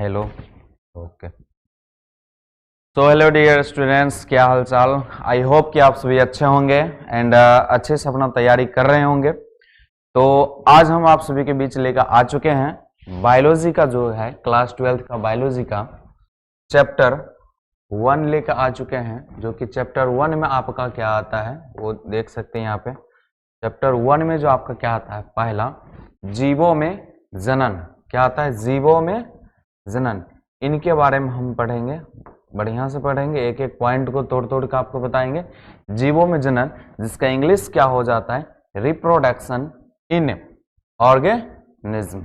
Hello. Okay, तो hello dear students, क्या हाल चाल। आई होप कि आप सभी अच्छे होंगे एंड अच्छे से अपना तैयारी कर रहे होंगे। तो आज हम आप सभी के बीच लेकर आ चुके हैं बायोलॉजी का जो है क्लास 12th का बायोलॉजी का चैप्टर 1 लेकर आ चुके हैं, जो कि चैप्टर 1 में आपका क्या आता है वो देख सकते हैं यहाँ पे। चैप्टर 1 में जो आपका क्या आता है, पहला जीवों में जनन। क्या आता है? जीवों में जनन। इनके बारे में हम पढ़ेंगे, बढ़िया से पढ़ेंगे, एक एक पॉइंट को तोड़ तोड़ कर आपको बताएंगे। जीवों में जनन, जिसका इंग्लिश क्या हो जाता है, रिप्रोडक्शन इन ऑर्गेनिज्म।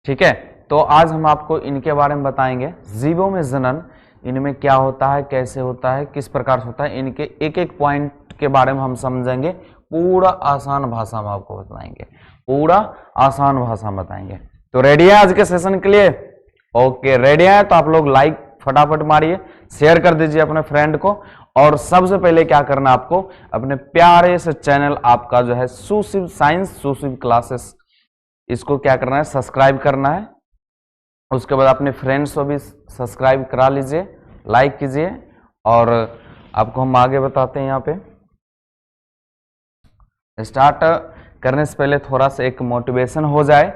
ठीक है, तो आज हम आपको इनके बारे में बताएंगे। जीवों में जनन, इनमें क्या होता है, कैसे होता है, किस प्रकार से होता है, इनके एक एक पॉइंट के बारे में हम समझेंगे। पूरा आसान भाषा में आपको बताएंगे, पूरा आसान भाषा में बताएंगे। तो रेडी है आज के सेशन के लिए? ओके, रेडी है तो आप लोग लाइक फटाफट मारिए, शेयर कर दीजिए अपने फ्रेंड को। और सबसे पहले क्या करना है आपको, अपने प्यारे से चैनल आपका जो है सुशिव साइंस सुशिव क्लासेस, इसको क्या करना है, सब्सक्राइब करना है। उसके बाद अपने फ्रेंड्स को भी सब्सक्राइब करा लीजिए, लाइक कीजिए। और आपको हम आगे बताते हैं। यहाँ पे स्टार्ट करने से पहले थोड़ा सा एक मोटिवेशन हो जाए,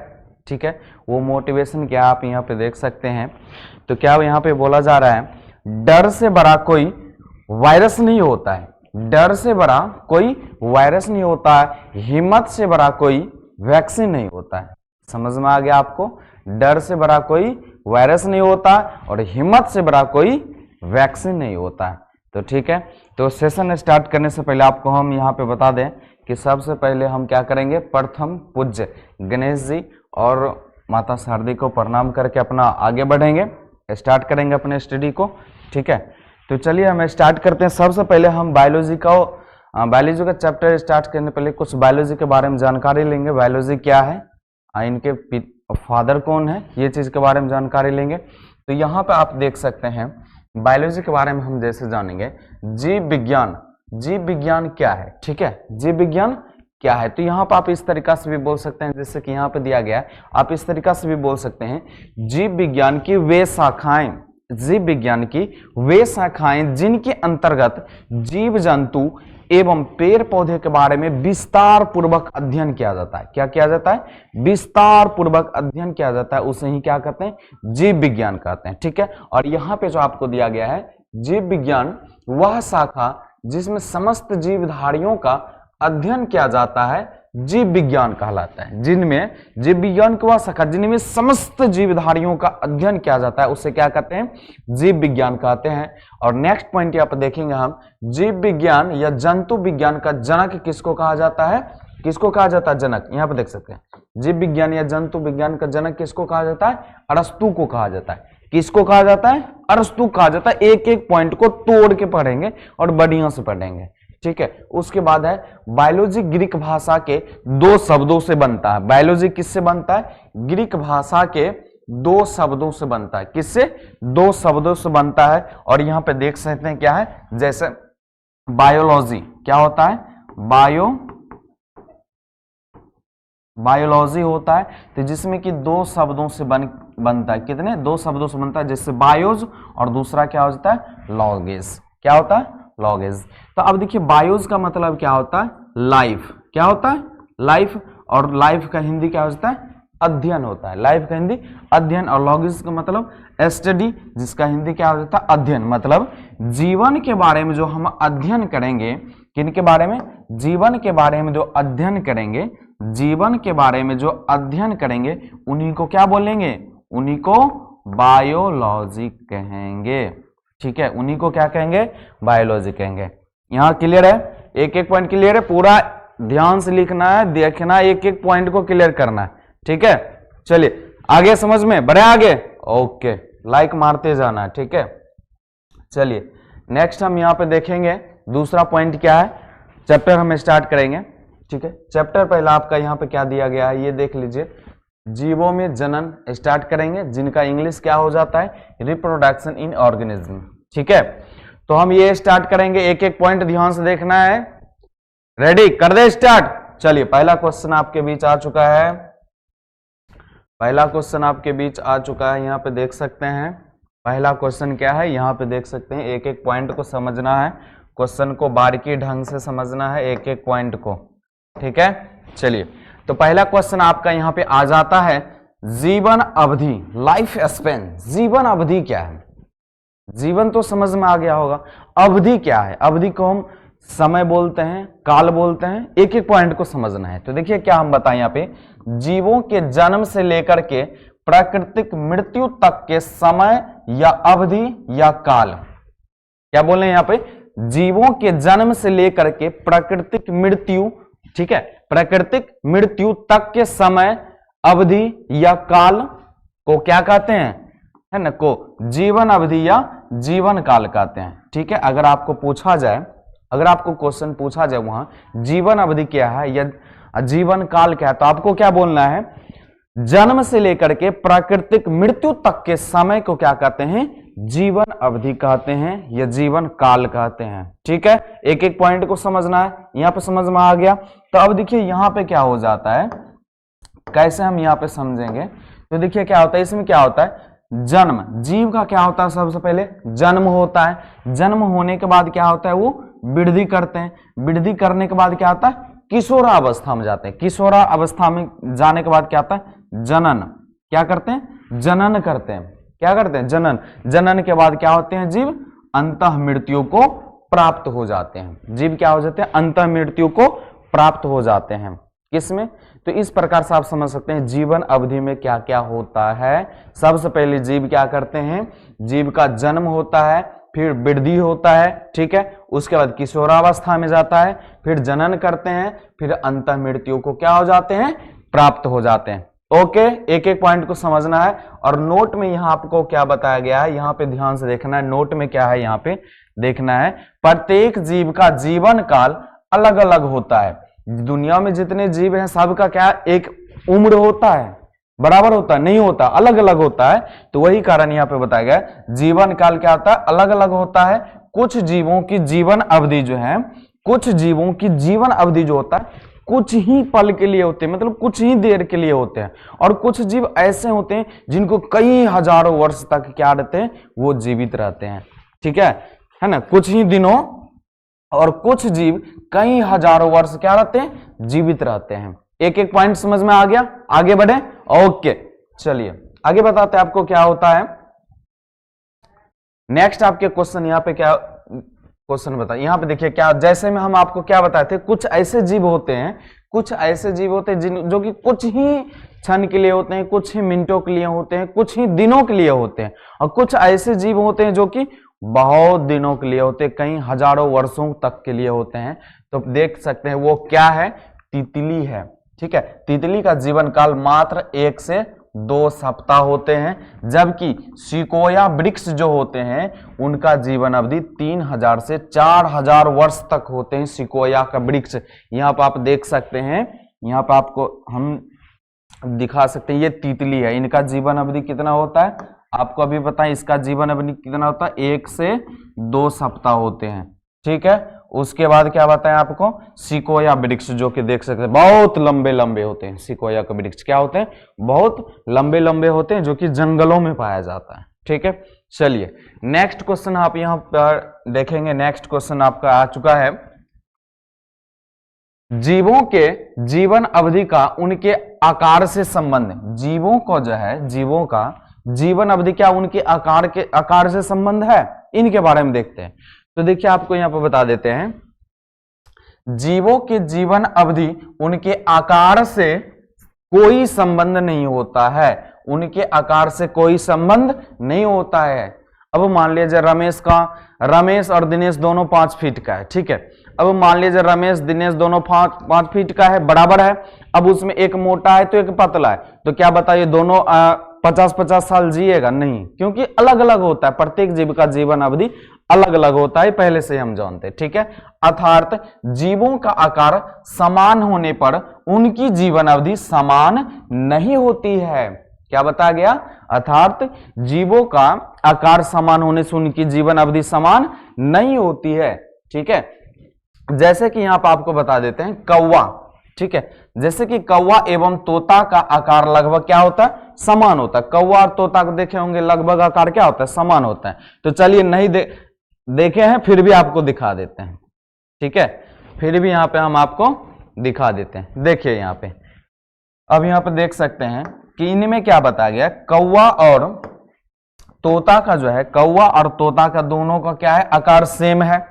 ठीक है। वो मोटिवेशन क्या आप यहाँ पे देख सकते हैं। तो क्या यहाँ पे बोला जा रहा है, डर से बड़ा कोई वायरस नहीं होता है, डर से बड़ा कोई वायरस नहीं होता है, हिम्मत से बड़ा कोई वैक्सीन नहीं होता है। समझ में आ गया आपको? डर से बड़ा कोई वायरस नहीं होता और हिम्मत से बड़ा कोई वैक्सीन नहीं होता है। तो ठीक है, तो सेशन स्टार्ट करने से पहले आपको हम यहाँ पे बता दें कि सबसे पहले हम क्या करेंगे, प्रथम पूज्य गणेश जी और माता शारदी को प्रणाम करके अपना आगे बढ़ेंगे, स्टार्ट करेंगे अपने स्टडी को। ठीक है, तो चलिए हम स्टार्ट करते हैं। सबसे पहले हम बायोलॉजी का चैप्टर स्टार्ट करने पहले कुछ बायोलॉजी के बारे में जानकारी लेंगे। बायोलॉजी क्या है, इनके फादर कौन है, ये चीज के बारे में जानकारी लेंगे। तो यहाँ पे आप देख सकते हैं बायोलॉजी के बारे में हम जैसे जानेंगे, जीव विज्ञान। जीव विज्ञान क्या है? ठीक है, जीव विज्ञान क्या है? तो यहाँ पर आप इस तरीका से भी बोल सकते हैं, जैसे कि यहाँ पे दिया गया है, आप इस तरीका से भी बोल सकते हैं, जीव विज्ञान की वे शाखाएं, जीव विज्ञान की वे शाखाएं जिनके अंतर्गत जीव जंतु एवं पेड़ पौधे के बारे में विस्तार पूर्वक अध्ययन किया जाता है। क्या किया जाता है? विस्तार पूर्वक अध्ययन किया जाता है, उसे ही क्या कहते हैं, जीव विज्ञान कहते हैं। ठीक है, और यहाँ पे जो आपको दिया गया है, जीव विज्ञान वह शाखा जिसमें समस्त जीवधारियों का अध्ययन किया जाता है, जीव विज्ञान कहलाता है। जिनमें जीव विज्ञान की वह शाखा जिनमें समस्त जीवधारियों का अध्ययन किया जाता है, उसे क्या कहते हैं, जीव विज्ञान कहते हैं। और नेक्स्ट पॉइंट यहाँ पर देखेंगे हम, जीव विज्ञान या जंतु विज्ञान का जनक किसको कहा जाता है? किसको कहा जाता है जनक? यहाँ पर देख सकते हैं, जीव विज्ञान या जंतु विज्ञान का जनक किसको कहा जाता है? अरस्तु को कहा जाता है। किसको कहा जाता है? अरस्तु कहा जाता है। एक एक पॉइंट को तोड़ के पढ़ेंगे और बढ़िया से पढ़ेंगे। ठीक है, उसके बाद है बायोलॉजी ग्रीक भाषा के दो शब्दों से बनता है। बायोलॉजी किससे बनता है? ग्रीक भाषा के दो शब्दों से बनता है। किससे? दो शब्दों से बनता है। और यहां पे देख सकते हैं क्या है, जैसे बायोलॉजी क्या होता है, बायोलॉजी होता है, तो जिसमें कि दो शब्दों से बनता है। कितने? दो शब्दों से बनता है, जैसे बायोज और दूसरा क्या होता है, लॉगेज। क्या होता है? लॉगेज। तो अब देखिए, बायोज का मतलब क्या होता है, लाइफ। क्या होता है? लाइफ। और लाइफ का हिंदी क्या होता है? अध्ययन होता है। लाइफ का हिंदी अध्ययन। और लॉगेज का मतलब स्टडी, जिसका हिंदी क्या होता है, अध्ययन। मतलब जीवन के बारे में जो हम अध्ययन करेंगे, किनके बारे में? जीवन के बारे में जो अध्ययन करेंगे, जीवन के बारे में जो अध्ययन करेंगे, उन्हीं को क्या बोलेंगे? उन्हीं को बायोलॉजी कहेंगे। ठीक है, उन्हीं को क्या कहेंगे? बायोलॉजी कहेंगे। यहां क्लियर है? एक एक पॉइंट क्लियर है? पूरा ध्यान से लिखना है, देखना, एक एक पॉइंट को क्लियर करना है। ठीक है, चलिए आगे समझ में बढ़े आगे। ओके, लाइक मारते जाना है। ठीक है, चलिए नेक्स्ट हम यहां पे देखेंगे दूसरा पॉइंट क्या है। चैप्टर हम स्टार्ट करेंगे। ठीक है, चैप्टर पहला आपका यहाँ पे क्या दिया गया है, ये देख लीजिए। जीवों में जनन स्टार्ट करेंगे, जिनका इंग्लिश क्या हो जाता है, रिप्रोडक्शन इन ऑर्गेनिज्म। ठीक है, तो हम ये स्टार्ट करेंगे, एक एक पॉइंट ध्यान से देखना है। रेडी, कर दे स्टार्ट। चलिए, पहला क्वेश्चन आपके बीच आ चुका है। पहला क्वेश्चन आपके बीच आ चुका है, यहाँ पे देख सकते हैं। पहला क्वेश्चन क्या है, यहाँ पे देख सकते हैं। एक एक पॉइंट को समझना है, क्वेश्चन को बारीकी ढंग से समझना है, एक एक पॉइंट को, ठीक है। चलिए, तो पहला क्वेश्चन आपका यहाँ पे आ जाता है, जीवन अवधि, लाइफ स्पेन। जीवन अवधि क्या है? जीवन तो समझ में आ गया होगा, अवधि क्या है? अवधि को हम समय बोलते हैं, काल बोलते हैं, एक एक पॉइंट को समझना है। तो देखिए क्या हम बताएं यहाँ पे, जीवों के जन्म से लेकर के प्राकृतिक मृत्यु तक के समय या अवधि या काल। क्या बोल रहे हैं यहाँ पे, जीवों के जन्म से लेकर के प्राकृतिक मृत्यु, ठीक है, प्राकृतिक मृत्यु तक के समय, अवधि या काल को क्या कहते हैं, है ना, को जीवन अवधि या जीवन काल कहते हैं, ठीक है। अगर आपको पूछा जाए, अगर आपको क्वेश्चन पूछा जाए वहां जीवन अवधि क्या है या जीवन काल क्या है, तो आपको क्या बोलना है, जन्म से लेकर के प्राकृतिक मृत्यु तक के समय को क्या कहते हैं, जीवन अवधि कहते हैं या जीवन काल कहते हैं, ठीक है। एक एक पॉइंट को समझना है, यहां पे समझ में आ गया। तो अब देखिए यहां पे क्या हो जाता है, कैसे हम यहां पे समझेंगे। तो देखिए क्या होता है, इसमें क्या होता है, जन्म, जीव का क्या होता है, सबसे पहले जन्म होता है। जन्म होने के बाद क्या होता है, वो वृद्धि करते हैं। वृद्धि करने के बाद क्या होता है, किशोरावस्था में जाते हैं। किशोरावस्था में जाने के बाद क्या होता है, जनन। क्या करते हैं, जनन करते हैं। क्या करते हैं, जनन। जनन के बाद क्या होते हैं, जीव अंतः मृत्यु को प्राप्त हो जाते हैं। जीव क्या हो जाते हैं, अंतः मृत्यु को प्राप्त हो जाते हैं। किसमें, तो इस प्रकार से आप समझ सकते हैं जीवन अवधि में क्या क्या होता है। सबसे पहले जीव क्या करते हैं, जीव का जन्म होता है, फिर वृद्धि होता है, ठीक है, उसके बाद किशोरावस्था में जाता है, फिर जनन करते हैं, फिर अंतः मृत्यु को क्या हो जाते हैं, प्राप्त हो जाते हैं। ओके, एक एक पॉइंट को समझना है। और नोट में यहां आपको क्या बताया गया है, यहां पे ध्यान से देखना है। नोट में क्या है, यहां पे देखना है, प्रत्येक जीव का जीवन काल अलग अलग होता है। दुनिया में जितने जीव हैं सबका क्या एक उम्र होता है, बराबर होता है, नहीं होता, अलग अलग होता है। तो वही कारण यहाँ पे बताया गया, जीवन काल क्या होता है, अलग अलग होता है। कुछ जीवों की जीवन अवधि जो है, कुछ जीवों की जीवन अवधि जो होता है कुछ ही पल के लिए होते हैं, मतलब कुछ ही देर के लिए होते हैं। और कुछ जीव ऐसे होते हैं जिनको कई हजारों वर्ष तक क्या रहते हैं, वो जीवित रहते हैं, ठीक है ना। कुछ ही दिनों और कुछ जीव कई हजारों वर्ष क्या रहते हैं, जीवित रहते हैं। एक एक पॉइंट समझ में आ गया, आगे बढ़े। ओके, चलिए आगे बताते हैं आपको क्या होता है। नेक्स्ट आपके क्वेश्चन यहाँ पे क्या क्वेश्चन बताए, यहाँ पे देखिए क्या, जैसे में हम आपको क्या बताए थे, कुछ ऐसे जीव होते हैं, कुछ ऐसे जीव होते हैं जो कि कुछ ही क्षण के लिए होते हैं, कुछ ही मिनटों के लिए होते हैं, कुछ ही दिनों के लिए होते हैं। और कुछ ऐसे जीव होते हैं जो कि बहुत दिनों के लिए होते हैं, कई हजारों वर्षों तक के लिए होते हैं। तो देख सकते हैं वो क्या है, तितली है, ठीक है। तितली का जीवन काल मात्र 1 से 2 सप्ताह होते हैं, जबकि सिकोया वृक्ष जो होते हैं उनका जीवन अवधि 3000 से 4000 वर्ष तक होते हैं। सिकोया का वृक्ष यहाँ पर आप देख सकते हैं, यहाँ पर आपको हम दिखा सकते हैं, ये तितली है, इनका जीवन अवधि कितना होता है, आपको अभी पता है, इसका जीवन अवधि कितना होता है, 1 से 2 सप्ताह होते हैं, ठीक है। उसके बाद क्या बताएं आपको, सिकोया वृक्ष जो कि देख सकते हैं बहुत लंबे लंबे होते हैं। सिकोया के वृक्ष क्या होते हैं, बहुत लंबे लंबे होते हैं, जो कि जंगलों में पाया जाता है, ठीक है। चलिए नेक्स्ट क्वेश्चन आप यहां पर देखेंगे। नेक्स्ट क्वेश्चन आपका आ चुका है, जीवों के जीवन अवधि का उनके आकार से संबंध। जीवों को जो है, जीवों का जीवन अवधि क्या उनके आकार से संबंध है, इनके बारे में देखते हैं। तो देखिए आपको यहां पर बता देते हैं, जीवों के जीवन अवधि उनके आकार से कोई संबंध नहीं होता है, उनके आकार से कोई संबंध नहीं होता है। अब मान लीजिए रमेश और दिनेश दोनों 5 फीट का है, ठीक है। अब मान लीजिए रमेश दिनेश दोनों 5 फीट का है, बराबर है। अब उसमें एक मोटा है तो एक पतला है, तो क्या बताइए दोनों 50-50 साल जिएगा? नहीं, क्योंकि अलग अलग होता है, प्रत्येक जीव का जीवन अवधि अलग अलग होता है, पहले से हम जानते हैं, ठीक है। अर्थात जीवों का आकार समान होने पर उनकी जीवन अवधि समान नहीं होती है। क्या बताया गया, अर्थात जीवों का आकार समान होने से उनकी जीवन अवधि समान नहीं होती है, ठीक है। जैसे कि यहां पर आपको बता देते हैं कौवा, ठीक है, जैसे कि कौवा एवं तोता का आकार लगभग क्या होता है, समान होता है। कौवा और तोता को देखे होंगे, लगभग आकार क्या होता है, समान होता है। तो चलिए नहीं देखे हैं फिर भी आपको दिखा देते हैं, ठीक है, फिर भी यहाँ पे हम आपको दिखा देते हैं। देखिए यहाँ पे, अब यहाँ पे देख सकते हैं कि इनमें क्या बताया गया, कौवा और तोता का जो है, कौवा और तोता का दोनों का क्या है, आकार सेम है,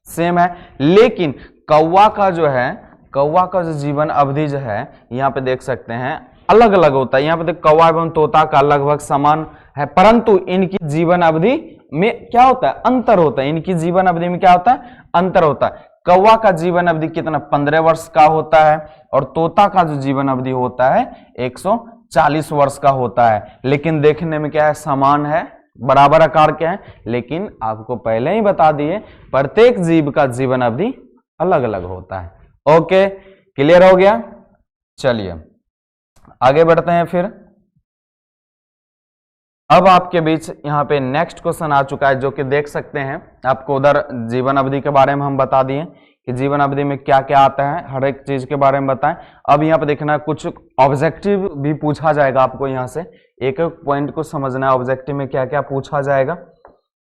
सेम है, लेकिन कौवा का जो है, कौवा का जो जीवन अवधि जो है यहाँ पे देख सकते हैं अलग अलग होता है। यहाँ पे देख कौवा एवं तोता का लगभग समान है, परंतु इनकी जीवन अवधि में क्या होता है, अंतर होता है। इनकी जीवन अवधि में क्या होता है, अंतर होता है। कौवा का जीवन अवधि कितना, 15 वर्ष का होता है, और तोता का जो जीवन अवधि होता है 140 वर्ष का होता है। लेकिन देखने में क्या है, समान है, बराबर आकार के हैं, लेकिन आपको पहले ही बता दिए प्रत्येक जीव का जीवन अवधि अलग अलग होता है। ओके, क्लियर हो गया। चलिए आगे बढ़ते हैं। फिर अब आपके बीच यहाँ पे नेक्स्ट क्वेश्चन आ चुका है, जो कि देख सकते हैं, आपको उधर जीवन अवधि के बारे में हम बता दिए कि जीवन अवधि में क्या क्या आता है, हर एक चीज के बारे में बताएं। अब यहाँ पे देखना कुछ ऑब्जेक्टिव भी पूछा जाएगा आपको, यहाँ से एक एक पॉइंट को समझना है, ऑब्जेक्टिव में क्या क्या पूछा जाएगा,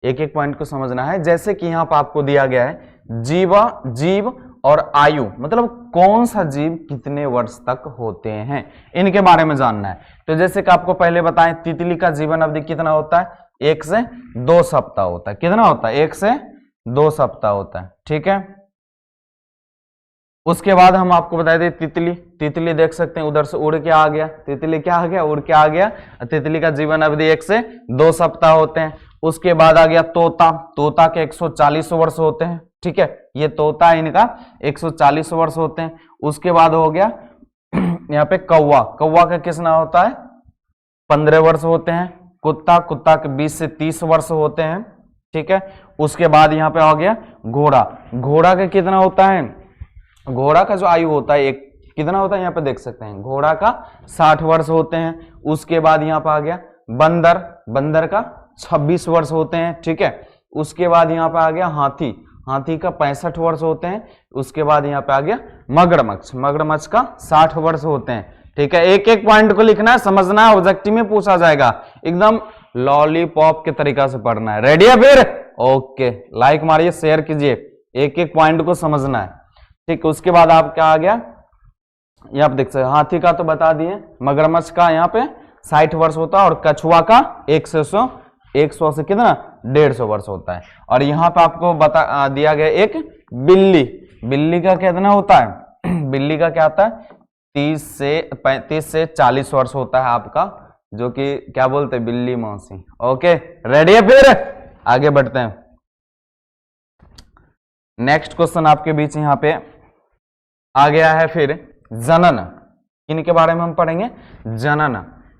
एक एक पॉइंट को समझना है। जैसे कि यहाँ पर आपको दिया गया है जीव और आयु, मतलब कौन सा जीव कितने वर्ष तक होते हैं, इनके बारे में जानना है। तो जैसे कि आपको पहले बताएं, तितली का जीवन अवधि कितना होता है, 1 से 2 सप्ताह होता है। कितना होता है, 1 से 2 सप्ताह होता है, ठीक है। उसके बाद हम आपको बता दें तितली देख सकते हैं, उधर से उड़ के आ गया, तितली क्या आ गया, उड़ के आ गया। तितली का जीवन अवधि 1 से 2 सप्ताह होते हैं। उसके बाद आ गया तोता के 140 वर्ष होते हैं, ठीक है, ये तोता इनका 140 वर्ष होते हैं। उसके बाद हो गया यहाँ पे कौवा का कितना होता है, 15 वर्ष होते हैं। कुत्ता के 20 से 30 वर्ष होते हैं, ठीक है। उसके बाद यहाँ पे आ गया घोड़ा का कितना होता है, घोड़ा का जो आयु होता है एक कितना होता है, यहाँ पे देख सकते हैं, घोड़ा का 60 वर्ष होते हैं। उसके बाद यहाँ पे आ गया बंदर का 26 वर्ष होते हैं, ठीक है। उसके बाद यहाँ पे आ गया हाथी का 65 वर्ष होते हैं। उसके बाद यहाँ पे आ गया मगरमच्छ का 60 वर्ष होते हैं, ठीक है। एक एक पॉइंट को लिखना है, समझना है, ऑब्जेक्टिव में पूछा जाएगा, एकदम लॉलीपॉप के तरीका से पढ़ना है। रेडी है फिर? ओके, लाइक मारिए, शेयर कीजिए, एक एक पॉइंट को समझना है, ठीक है। उसके बाद आप क्या आ गया, यहाँ पे देख सकते, हाथी का तो बता दिए, मगरमच्छ का यहाँ पे 60 वर्ष होता है, और कछुआ का 100 से कितना 150 वर्ष होता है। और यहाँ पे आपको बता दिया गया एक बिल्ली का कितना होता है, बिल्ली का क्या होता है 35 से 40 वर्ष होता है आपका, जो कि क्या बोलते हैं, बिल्ली मौसी। ओके, रेडी है फिर? आगे बढ़ते हैं। नेक्स्ट क्वेश्चन आपके बीच यहाँ पे आ गया है फिर जनन, इनके बारे में हम पढ़ेंगे। जनन,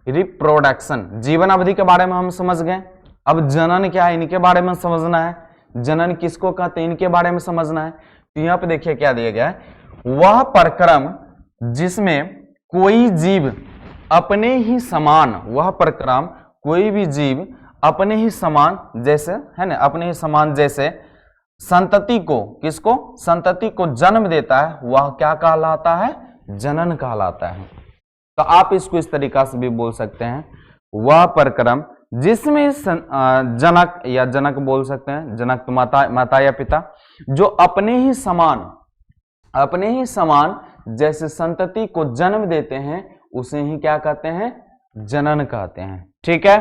रिप्रोडक्शन, जीवन अवधि के बारे में हम समझ गए। अब जनन क्या है, इनके बारे में समझना है। जनन किसको कहते हैं, इनके बारे में समझना है। तो यहाँ पे देखिए क्या दिया गया है, वह प्रक्रम जिसमें कोई जीव अपने ही समान, वह प्रक्रम कोई भी जीव अपने ही समान जैसे है ना, अपने ही समान जैसे संतति को, किसको, संतति को जन्म देता है, वह क्या कहलाता है, जनन कहलाता है। तो आप इसको इस तरीका से भी बोल सकते हैं, वह प्रक्रम जिसमें जनक बोल सकते हैं, जनक तो माता या पिता, जो अपने ही समान जैसे संतति को जन्म देते हैं, उसे ही क्या कहते हैं, जनन कहते हैं, ठीक है।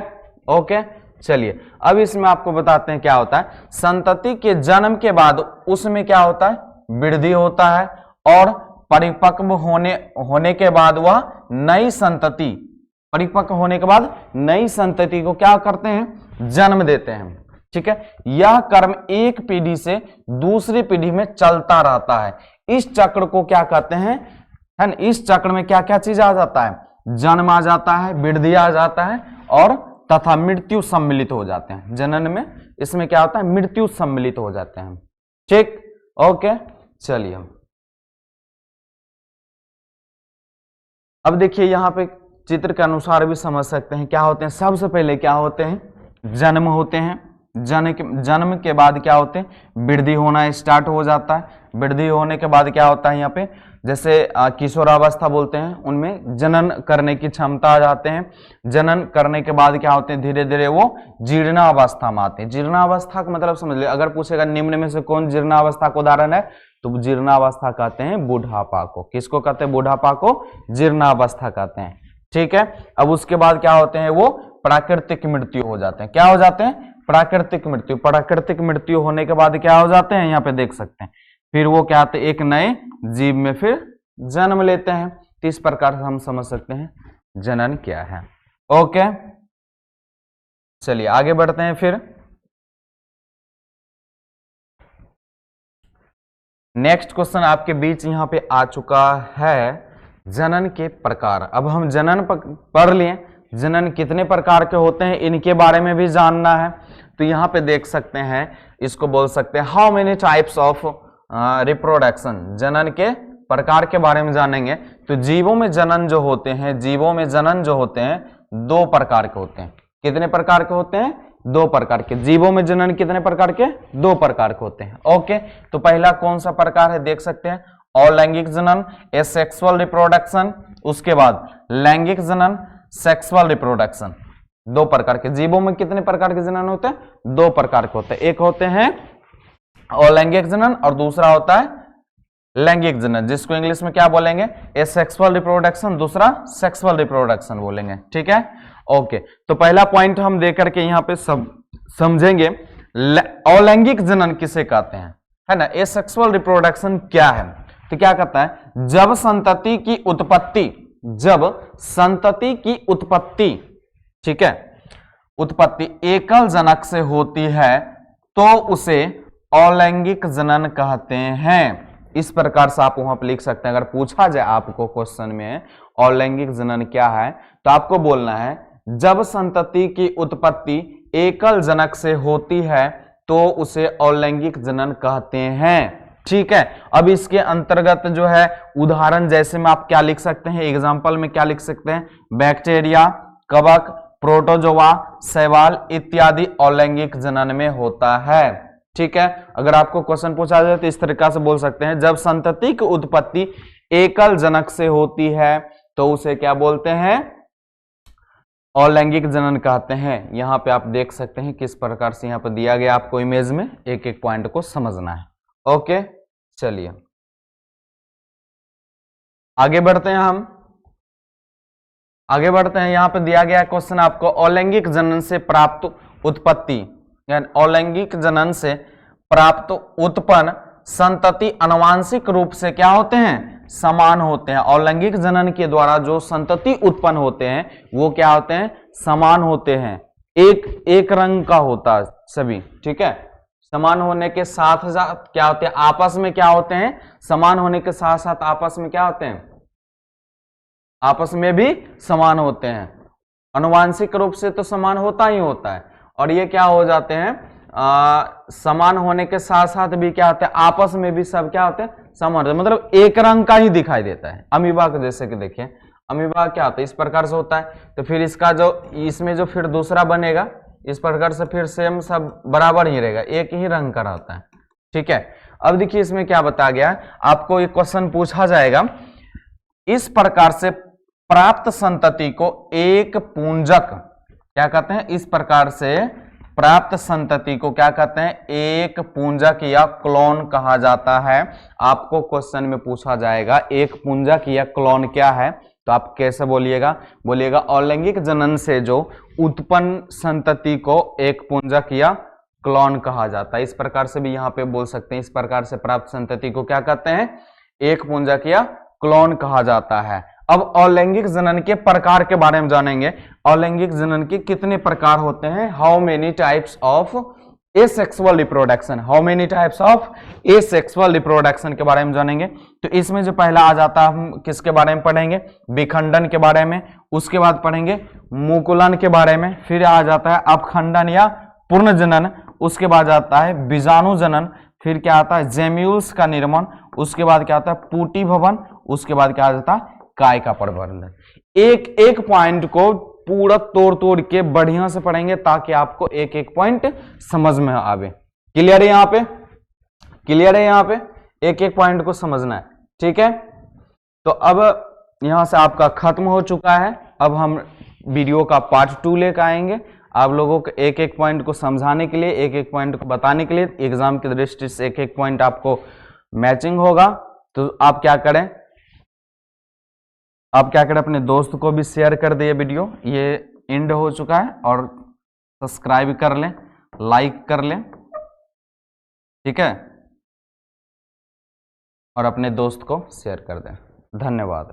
ओके, चलिए अब इसमें आपको बताते हैं क्या होता है। संतति के जन्म के बाद उसमें क्या होता है, वृद्धि होता है, और परिपक्व होने के बाद वह नई संतति, परिपक्व होने के बाद नई संतति को क्या करते हैं, जन्म देते हैं, ठीक है। यह कर्म एक पीढ़ी से दूसरी पीढ़ी में चलता रहता है। इस चक्र को क्या कहते हैं, है ना, इस चक्र में क्या क्या चीज आ जाता है, जन्म आ जाता है, वृद्धि आ जाता है, और तथा मृत्यु सम्मिलित हो जाते हैं। जनन में इसमें क्या होता है, मृत्यु सम्मिलित हो जाते हैं, ठीक। ओके, चलिए अब देखिए यहाँ पे चित्र के अनुसार भी समझ सकते हैं क्या होते हैं। सबसे पहले क्या होते हैं, जन्म होते हैं। जन्म के बाद क्या होते हैं, वृद्धि होना स्टार्ट हो जाता है। वृद्धि होने के बाद क्या होता है, यहाँ पे जैसे किशोरावस्था बोलते हैं, उनमें जनन करने की क्षमता आ जाते हैं। जनन करने के बाद क्या होते हैं, धीरे धीरे वो जीर्णावस्था में आते हैं। जीर्णावस्था का मतलब समझ ले, अगर पूछेगा निम्न में से कौन जीर्णावस्था का उदाहरण है, तो जीर्णावस्था कहते हैं बुढ़ापा को। किसको कहते हैं? बुढ़ापा को जीर्णावस्था कहते हैं। ठीक है, अब उसके बाद क्या होते हैं, वो प्राकृतिक मृत्यु हो जाते हैं। क्या हो जाते हैं? प्राकृतिक मृत्यु। प्राकृतिक मृत्यु होने के बाद क्या हो जाते हैं, यहाँ पे देख सकते हैं, फिर वो क्या आते हैं, एक नए जीव में फिर जन्म लेते हैं। तो इस प्रकार से हम समझ सकते हैं जनन क्या है। ओके, चलिए आगे बढ़ते हैं। फिर नेक्स्ट क्वेश्चन आपके बीच यहाँ पे आ चुका है, जनन के प्रकार। अब हम जनन पढ़ लिए, जनन कितने प्रकार के होते हैं इनके बारे में भी जानना है। तो यहाँ पे देख सकते हैं, इसको बोल सकते हैं how many types of reproduction. जनन के प्रकार के बारे में जानेंगे। तो जीवों में जनन जो होते हैं, जीवों में जनन जो होते हैं 2 प्रकार के होते हैं। कितने प्रकार के होते हैं? 2 प्रकार के। जीवों में जनन कितने प्रकार के? 2 प्रकार के होते हैं। ओके, तो पहला कौन सा प्रकार है, देख सकते हैं, अलैंगिक जनन, एसेक्सुअल रिप्रोडक्शन। उसके बाद लैंगिक जनन, सेक्सुअल रिप्रोडक्शन। 2 प्रकार के। जीवों में कितने प्रकार के जनन होते हैं? 2 प्रकार के होते हैं। एक होते हैं अलैंगिक जनन और दूसरा होता है लैंगिक जनन, जिसको इंग्लिश में क्या बोलेंगे, एसेक्सुअल रिप्रोडक्शन, दूसरा सेक्सुअल रिप्रोडक्शन बोलेंगे। ठीक है, ओके। तो पहला पॉइंट हम देकर के यहाँ पे सब समझेंगे, अलैंगिक जनन किसे कहते हैं, है ना। एसेक्सुअल रिप्रोडक्शन क्या है? तो क्या कहता है, जब संतति की उत्पत्ति, जब संतति की उत्पत्ति, ठीक है, उत्पत्ति एकल जनक से होती है तो उसे अलैंगिक जनन कहते हैं। इस प्रकार से आप वहां पर लिख सकते हैं। अगर पूछा जाए आपको क्वेश्चन में अलैंगिक जनन क्या है, तो आपको बोलना है जब संतति की उत्पत्ति एकल जनक से होती है तो उसे अलैंगिक जनन कहते हैं। ठीक है, अब इसके अंतर्गत जो है उदाहरण जैसे में आप क्या लिख सकते हैं, एग्जाम्पल में क्या लिख सकते हैं, बैक्टीरिया, कवक, प्रोटोजोआ, शैवाल इत्यादि अलैंगिक जनन में होता है। ठीक है, अगर आपको क्वेश्चन पूछा जाए तो इस तरीका से बोल सकते हैं, जब संतति की उत्पत्ति एकल जनक से होती है तो उसे क्या बोलते हैं, अलैंगिक जनन कहते हैं। यहां पे आप देख सकते हैं किस प्रकार से यहां पर दिया गया, आपको इमेज में एक एक पॉइंट को समझना है। ओके, चलिए आगे बढ़ते हैं। हम आगे बढ़ते हैं। यहां पे दिया गया क्वेश्चन आपको, अलैंगिक जनन से प्राप्त उत्पत्ति, यानी अलैंगिक जनन से प्राप्त उत्पन्न संतति आनुवांशिक रूप से क्या होते हैं, समान होते हैं। अलैंगिक जनन के द्वारा जो संतति उत्पन्न होते हैं वो क्या होते हैं, समान होते हैं, एक रंग का होता है सभी। ठीक है, समान होने के साथ साथ क्या होते हैं, आपस में क्या होते हैं, समान होने के साथ साथ आपस में क्या होते हैं, आपस में भी समान होते हैं। आनुवांशिक रूप से तो समान होता ही होता है, और ये क्या हो जाते हैं, समान होने के साथ साथ भी क्या होता है, आपस में भी सब क्या होते हैं, समान, मतलब एक रंग का ही दिखाई देता है। अमीबा को जैसे कि देखिए, अमीबा क्या होता है, इस प्रकार से होता है। तो फिर इसका जो इसमें जो फिर दूसरा बनेगा इस प्रकार से फिर सेम सब बराबर ही रहेगा, एक ही रंग का रहता है। ठीक है, अब देखिए इसमें क्या बताया गया है, आपको एक क्वेश्चन पूछा जाएगा, इस प्रकार से प्राप्त संतति को एक पूंजक क्या कहते हैं, इस प्रकार से प्राप्त संतति को क्या कहते हैं, एक पूंजक या क्लोन कहा जाता है। आपको क्वेश्चन में पूछा जाएगा एक पूंजक या क्लोन क्या है, तो आप कैसे बोलिएगा, बोलिएगा अलैंगिक जनन से जो उत्पन्न संतति को एक पूंजक या क्लोन कहा जाता है। इस प्रकार से भी यहाँ पे बोल सकते हैं, इस प्रकार से प्राप्त संतति को क्या कहते हैं, एक पूंजक या क्लोन कहा जाता है। अब अलैंगिक जनन के प्रकार के बारे में जानेंगे। अलैंगिक जनन के कितने प्रकार होते हैं, how many types of asexual reproduction, how many types of asexual reproduction के बारे में जानेंगे। तो इसमें जो पहला आ जाता है, हम किसके बारे में पढ़ेंगे, विखंडन के बारे में, उसके बाद पढ़ेंगे मुकुलन के बारे में, फिर आ जाता है अपखंडन या पूर्ण जनन, उसके बाद आता है बीजाणु जनन, फिर क्या आता है जेम्यूल्स का निर्माण, उसके बाद क्या आता है पुटी भवन, उसके बाद क्या आ जाता है काय का प्रवर्धन। एक एक पॉइंट को पूरा तोड़ तोड़ के बढ़िया से पढ़ेंगे ताकि आपको एक एक पॉइंट समझ में आवे। क्लियर है यहाँ पे, क्लियर है यहाँ पे, एक एक पॉइंट को समझना है। ठीक है, तो अब यहां से आपका खत्म हो चुका है। अब हम वीडियो का पार्ट 2 लेकर आएंगे, आप लोगों को एक एक पॉइंट को समझाने के लिए, एक एक पॉइंट को बताने के लिए, एग्जाम की दृष्टि से एक एक पॉइंट आपको मैचिंग होगा। तो आप क्या करें, अपने दोस्त को भी शेयर कर दे। वीडियो ये एंड हो चुका है, और सब्सक्राइब कर लें, लाइक कर लें, ठीक है, और अपने दोस्त को शेयर कर दें। धन्यवाद।